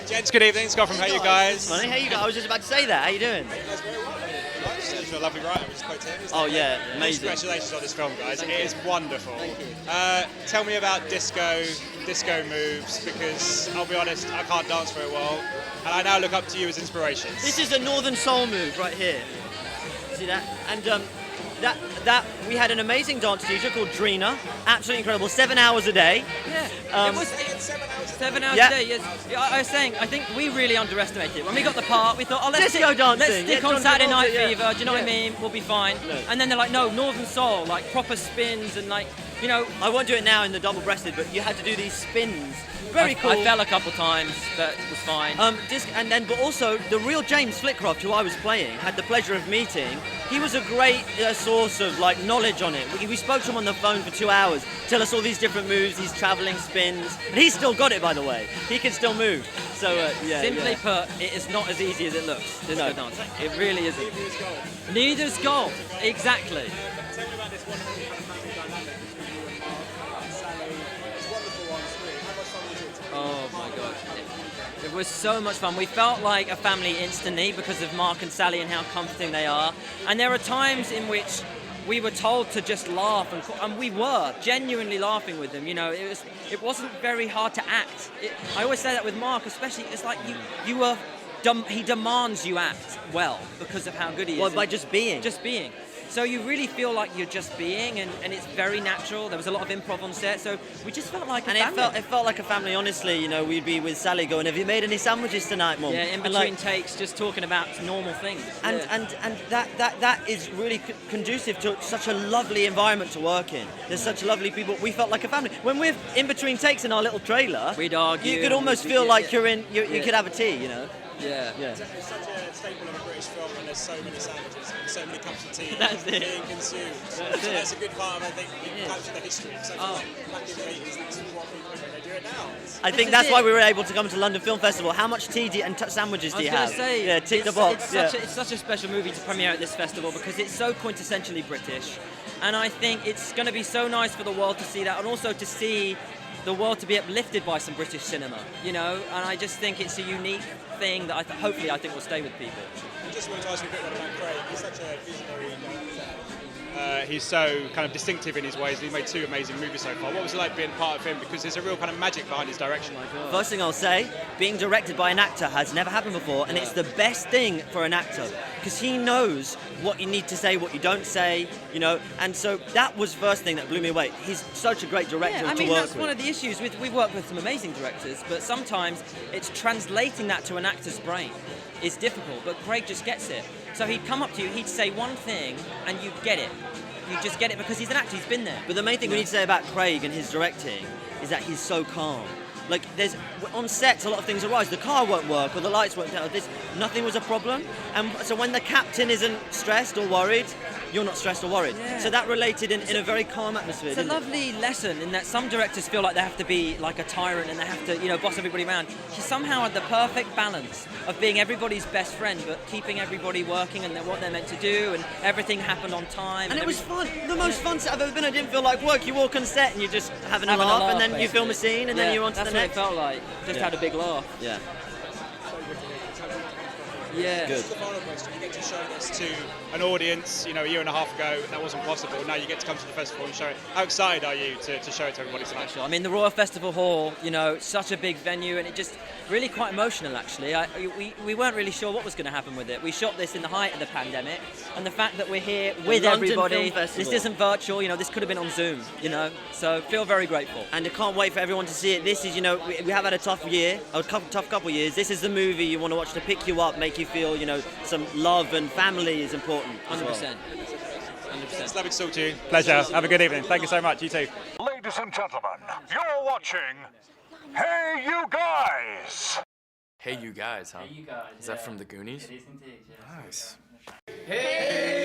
Gents, good evening. Scott from HeyUGuys. Funny, hey, you guys. I was just about to say that. How you doing? You're a lovely writer. Oh yeah, amazing. Congratulations on this film, guys. It is wonderful. Tell me about disco moves, because I'll be honest, I can't dance very well, and I now look up to you as inspirations. This is a Northern Soul move right here. See that? And that we had an amazing dance teacher called Drina. Absolutely incredible. 7 hours a day. Yeah. It was 7 hours a day. Yes. I was saying, I think we really underestimated it. When we got the part, we thought, oh, let's go dancing. Let's stick on Saturday Night Fever. Do you know what I mean? We'll be fine. No. And then they're like, no, Northern Soul, like proper spins and like, you know. I won't do it now in the double-breasted, but you had to do these spins. Very cool. I fell a couple times, but it was fine. But also the real James Flitcroft, who I was playing, had the pleasure of meeting. He was a great source of like knowledge on it. We spoke to him on the phone for 2 hours, tell us all these different moves, these travelling spins, and he's still got it, by the way. He can still move. So Simply put, it is not as easy as it looks. Disco dancing. It really isn't. Neither's gold. Exactly. Tell me about this wonderful kind of family dynamic between you and Mark, Sally. It's wonderful on screen. How much fun was it? Oh my God. It was so much fun. We felt like a family instantly because of Mark and Sally and how comforting they are. And there are times in which we were told to just laugh, and we were genuinely laughing with them. You know, it wasn't very hard to act. I always say that with Mark, especially. It's like he demands you act well because of how good he is. Well, by just being. Just being. So you really feel like you're just being, and it's very natural. There was a lot of improv on set, so we just felt like a family. It felt like a family, honestly. You know, we'd be with Sally going, have you made any sandwiches tonight, Mum? Yeah, in between takes, just talking about normal things. And that is really conducive to such a lovely environment to work in. There's such lovely people. We felt like a family. When we're in between takes in our little trailer, we'd argue. You could almost feel like you're in. You could have a tea, you know. Yeah. It's such a staple of a British film, and there's so many sandwiches and so many cups of tea being consumed. That's a good part of, I think, capture the history. So back in the 80s, that's what people do. They do it now. I think that's why we were able to come to London Film Festival. How much tea and sandwiches do you have? I was going to say, tick the box. It's such a special movie to premiere at this festival because it's so quintessentially British, and I think it's going to be so nice for the world to see that, and also to see the world to be uplifted by some British cinema, you know, and I just think it's a unique thing that hopefully I think will stay with people. I just wanted to ask you a bit about Craig. He's such a visionary director. He's so kind of distinctive in his ways, and he made 2 amazing movies so far. What was it like being part of him? Because there's a real kind of magic behind his direction. First thing I'll say, being directed by an actor has never happened before, and it's the best thing for an actor because he knows what you need to say, what you don't say, you know. And so that was the first thing that blew me away. He's such a great director to work with. That's one of the issues. We've worked with some amazing directors, but sometimes it's translating that to an actor's brain is difficult. But Craig just gets it. So he'd come up to you, he'd say one thing, and you'd get it. You just get it because he's an actor, he's been there. But the main thing we need to say about Craig and his directing is that he's so calm. Like, on sets, a lot of things arise. The car won't work, or the lights won't turn. Nothing was a problem. And so when the captain isn't stressed or worried, you're not stressed or worried. Yeah. So that related in a very calm atmosphere. It's a lovely lesson in that some directors feel like they have to be like a tyrant and they have to, you know, boss everybody around. She somehow had the perfect balance of being everybody's best friend, but keeping everybody working and what they're meant to do, and everything happened on time. And it was fun. The most fun set I've ever been. I didn't feel like work. You walk on set and you're just having a laugh, and then basically. you film a scene, and then you're on to the next. That's what it felt like. Just had a big laugh. Yeah. Yeah. Good. The final question, you get to show this to an audience, you know, a year and a half ago, that wasn't possible. Now you get to come to the festival and show it. How excited are you to show it to everybody tonight? I mean, the Royal Festival Hall, you know, such a big venue, and it just really quite emotional, actually. We weren't really sure what was going to happen with it. We shot this in the height of the pandemic, and the fact that we're here with everybody, this isn't virtual, you know, this could have been on Zoom, you know, so feel very grateful. And I can't wait for everyone to see it. This is, you know, we have had a tough year, tough couple of years. This is the movie you want to watch to pick you up, make you feel, you know, some love and family is important. 100%. It's lovely to talk to you. Pleasure. Have a good evening. Thank you so much. You too. Ladies and gentlemen, you're watching Hey You Guys! Hey You Guys, huh? Hey You Guys. Is that from the Goonies? It is indeed, yes. Nice. Hey